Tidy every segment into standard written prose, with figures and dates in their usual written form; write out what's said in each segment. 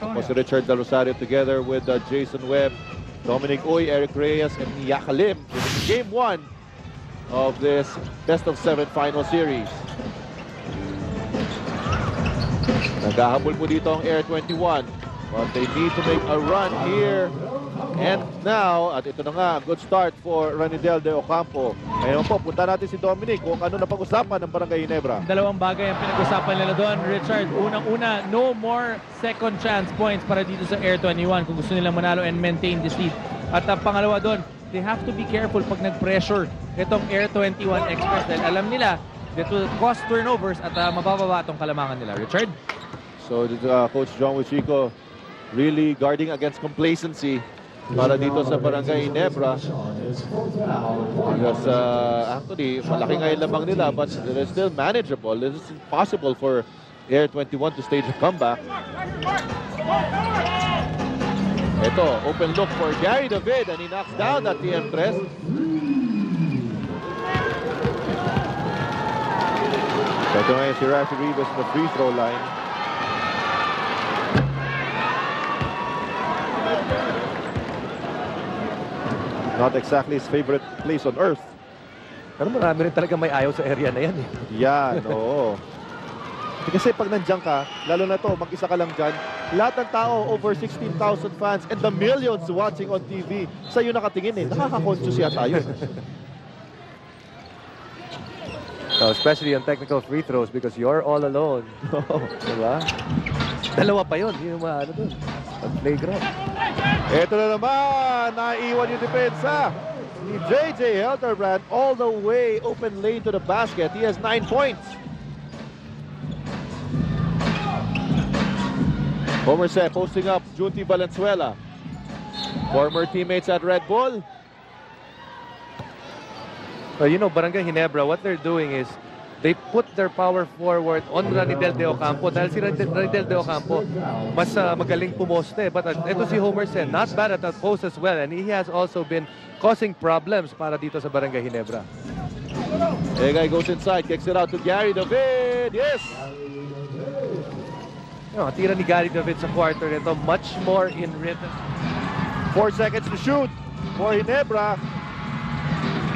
Tapos si Richard Del Rosario together with Jason Webb, Dominic Uy, Eric Reyes, and Yakalim in Game 1 of this best-of-7 final series. Naghahabol po dito ang Air 21. But they need to make a run here and now. At ito na nga, good start for Ranidel de Ocampo. Ngayon po, punta natin si Dominic kung ano na pag-usapan ng Barangay Ginebra. Dalawang bagay ang pinag-usapan nila doon, Richard. Unang-una, no more second chance points para dito sa Air 21 kung gusto nilang manalo and maintain the seed. At ang pangalawa doon, they have to be careful pag nag-pressure itong Air 21 Express dahil alam nila that will cause turnovers at mabababa itong kalamangan nila. Richard? So, Coach John Wichico really guarding against complacency para dito sa Barangay Ginebra. Because actually, malaki nga yung lamang nila but they're still manageable. It is possible for Air 21 to stage a comeback. Ito, open look for Gary David and he knocks down that TM3. So ito ngayon si Rafi Rivas in the free throw line. Not exactly his favorite place on earth. Pero marami rin talaga may ayaw sa area na yan eh. Yan, oo. Kasi pag nandiyan ka, lalo na to, mag-isa ka lang dyan, lahat ng tao, over 16,000 fans, and the millions watching on TV, sa'yo nakatingin eh. Nakaka-conscious yata yun. So, especially on technical free throws because you're all alone. Diba? Dalawa pa yun. Yung mga ano dun. Playground. Ito na naman, naiwan yung depensa ni JJ Helterbrand all the way open lane to the basket. He has 9 points. Homer Se posting up Junti Valenzuela. Former teammates at Red Bull. You know, Barangay Ginebra, what they're doing is they put their power forward on Ranidel de Ocampo dahil si Ranidel de Ocampo mas magaling pumoste. But ito si Homer Sen, not bad at that post as well. And he has also been causing problems para dito sa Barangay Ginebra. Egay goes inside, kicks it out to Gary David. Yes! You know, tira ni Gary David sa quarter nito, much more in rhythm. 4 seconds to shoot for Ginebra.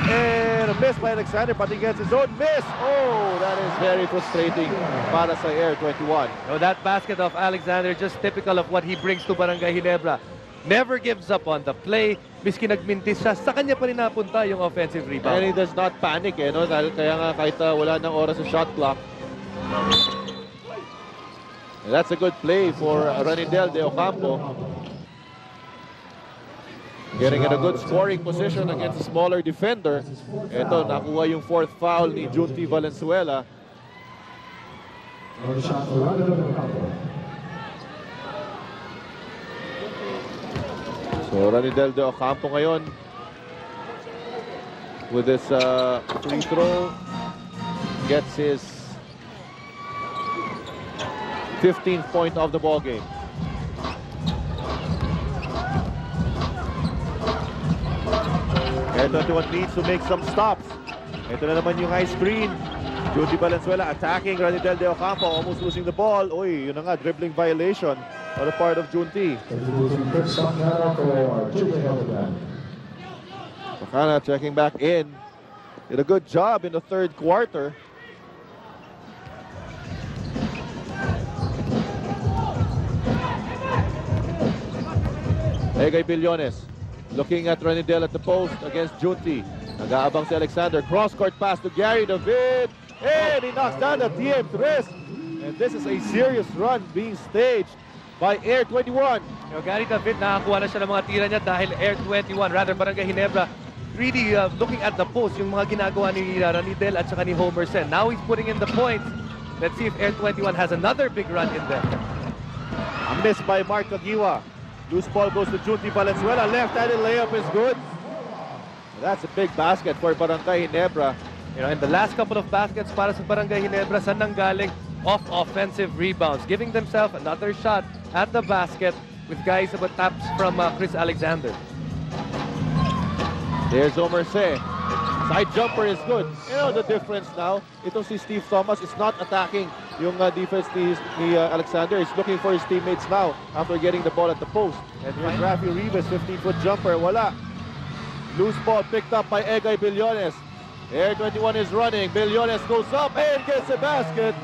And a miss by Alexander, but he gets his own miss. Oh, that is very frustrating para sa Air 21. No, that basket of Alexander, just typical of what he brings to Barangay Ginebra. Never gives up on the play. Miski nagmintis siya, sa kanya pa rin napunta yung offensive rebound. And he does not panic, eh, no? Kaya nga kahit wala ng oras sa shot clock. And that's a good play for Ranidel de Ocampo. Getting in a good scoring position against a smaller defender. Ito, nakuha yung 4th foul ni Junti Valenzuela. So, Ranidel de Ocampo ngayon with this free throw gets his 15th point of the ball game. Air 21 needs to make some stops. Ito na naman yung high screen. Junti Valenzuela attacking Ranidel de Ocampo, almost losing the ball. Uy, yun na nga, dribbling violation on the part of Junti. Bacana checking back in. Did a good job in the 3rd quarter. Egay Billones looking at Ranidel at the post against Junti. Nag-aabang si Alexander. Cross-court pass to Gary David. And he knocks down the TM3. And this is a serious run being staged by Air 21. Gary David, nakakuha na siya ng mga tira niya dahil Air 21, rather Barangay Ginebra, really looking at the post, yung mga ginagawa ni Ranidel at saka ni Homer Sen. Now he's putting in the points. Let's see if Air 21 has another big run in there. A miss by Mark Kagiwa. Loose ball goes to Junti Valenzuela. Left-handed layup is good. That's a big basket for Barangay Ginebra. You know, in the last couple of baskets para sa Barangay Ginebra, saan nanggaling? Off offensive rebounds, giving themselves another shot at the basket with guys with taps from Chris Alexander. There's Homer Se. Side jumper is good. You know the difference now? Itong si Steve Thomas is not attacking yung defense ni Alexander. Is looking for his teammates now after getting the ball at the post. And here's Rafi Rivas, 15-foot jumper, wala. Loose ball picked up by Egay Billones. Air 21 is running. Billones goes up and gets a basket.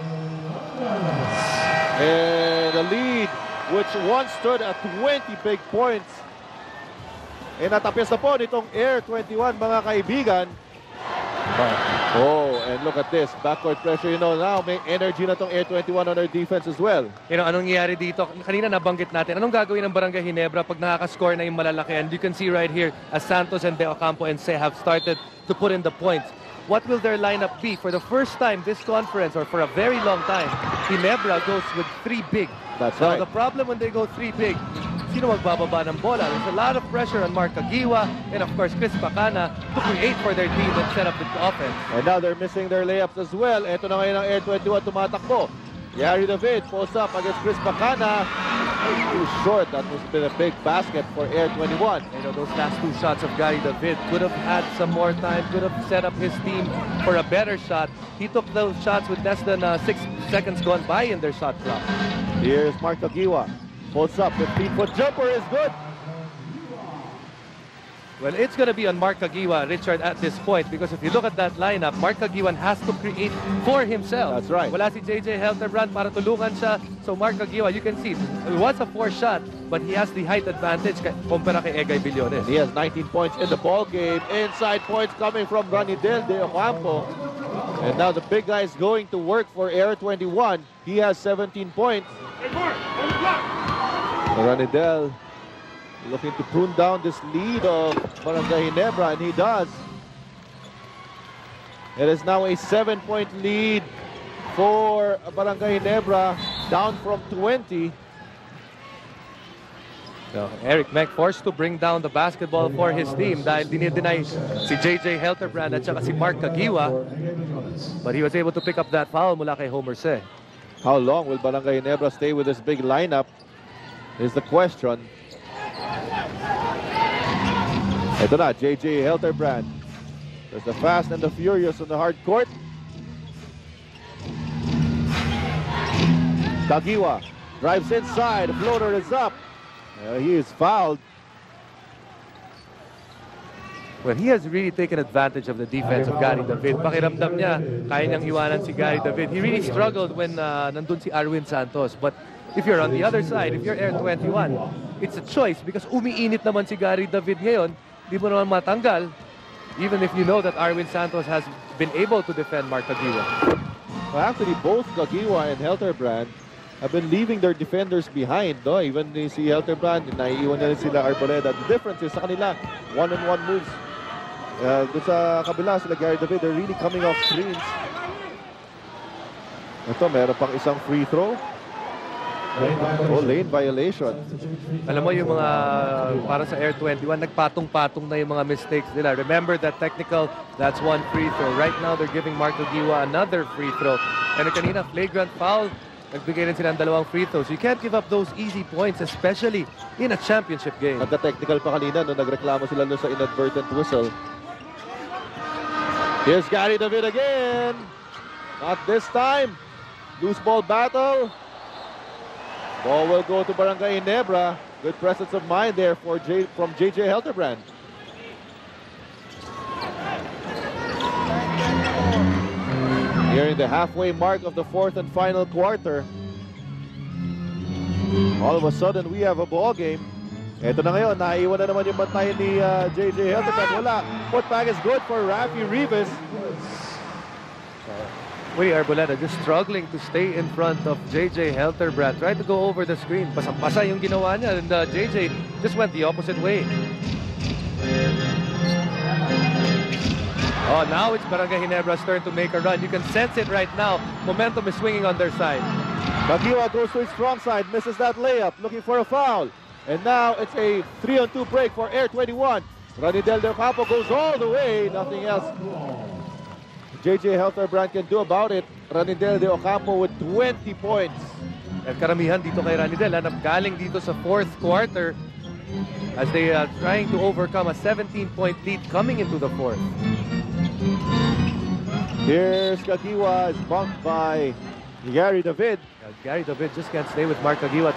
And the lead, which once stood at 20 big points, eh natapos na po nitong Air 21, mga kaibigan. Oh, and look at this. Backcourt pressure, you know, now may energy na tong Air 21 on their defense as well. You know, anong nangyayari dito? Kanina nabanggit natin. Anong gagawin ng Barangay Ginebra pag nakaka-score na yung malalaki? And you can see right here, as Santos and De Ocampo and Se have started to put in the points. What will their lineup be? For the first time this conference, or for a very long time, Ginebra goes with 3 big. That's Now, right. the problem when they go 3 big, sino magbababa ng bola? There's a lot of pressure on Mark Aguiwa and of course Chris Bacana to create for their team and set up the offense. And now they're missing their layups as well. Ito na ngayon ang Air 21 tumatakbo. Gary David posts up against Chris Bacana. Too short. That has been a big basket for Air 21. You know, those last 2 shots of Gary David could have had some more time, could have set up his team for a better shot. He took those shots with less than 6 seconds gone by in their shot clock. Here's Mark Aguiwa. Posts up. 15-foot jumper is good. Well, it's going to be on Mark Aguiwa, Richard, at this point, because if you look at that lineup, Mark Aguiwan has to create for himself. That's right. Wala si JJ Helterbrand para tulungan siya. So Mark Aguiwa, you can see, it was a 4-shot, but he has the height advantage kumpara kay Egay Billones. He has 19 points in the ball game. Inside points coming from Ranidel De Ocampo. And now the big guy is going to work for Air 21. He has 17 points. Ranidel looking to prune down this lead of Barangay Ginebra, and he does. It is now a 7-point lead for Barangay Ginebra, down from 20. So, Eric Meck forced to bring down the basketball for his team dahil dinideny si JJ Helterbrand at saka si Mark Aguiwa. But he was able to pick up that foul mula kay Homer Se. How long will Barangay Ginebra stay with this big lineup is the question. Ito na, JJ Helterbrand. There's the fast and the furious on the hard court. Aguiwa drives inside. The floater is up. He is fouled. Well, he has really taken advantage of the defense of Gary David. Pakiramdam niya, kaya niyang iwanan si Gary David. He really struggled when nandun si Arwin Santos. But if you're on the other side, if you're Air 21, it's a choice because umiinit naman si Gary David ngayon. Di mo naman matanggal, even if you know that Arwin Santos has been able to defend Mark Aguiwa. Well, actually, both Aguiwa and Helterbrand have been leaving their defenders behind. No? Even si Helterbrand, naiiwan na rin sila Arboleda. The difference is sa kanila, one-on-one moves. Doon sa kabila, sila Gary David, they're really coming off screens. Ito, meron pang isang free throw. Oh, lane violation. Alam mo yung mga para sa Air 21, nagpatong-patong na yung mga mistakes nila. Remember that technical, that's 1 free throw. Right now, they're giving Mark Aguiwa another free throw. And kanina, flagrant foul, nagbigay rin sila ng 2 free throws. You can't give up those easy points, especially in a championship game. Nagka-technical pa kanina nung nagreklamo sila sa inadvertent whistle. Here's Gary David again. Not this time. Loose ball battle. Ball will go to Barangay Ginebra. Good presence of mind there from JJ Helterbrand. Nearing the halfway mark of the 4th and final quarter. All of a sudden, we have a ball game. Ito na ngayon, naiwan na naman yung bantay ni JJ Helterbrand. Wala. Putback is good for Rafi Rivas. Willie Arboleda just struggling to stay in front of JJ Helterbrand. Tried to go over the screen. Pasang-pasa yung ginawa niya. And JJ just went the opposite way. Oh, now it's Barangay Ginebra's turn to make a run. You can sense it right now. Momentum is swinging on their side. Aguiwa goes to his strong side. Misses that layup. Looking for a foul. And now it's a 3-on-2 break for Air 21. Ranidel De Ocampo goes all the way. Nothing else JJ Helterbrand can do about it. Ranidel De Ocampo with 20 points. At karamihan dito kay Ranidel, galing dito sa 4th quarter as they are trying to overcome a 17-point lead coming into the 4th. Here's Aguiwa, is bumped by Gary David. Gary David just can't stay with Mark Aguiwa.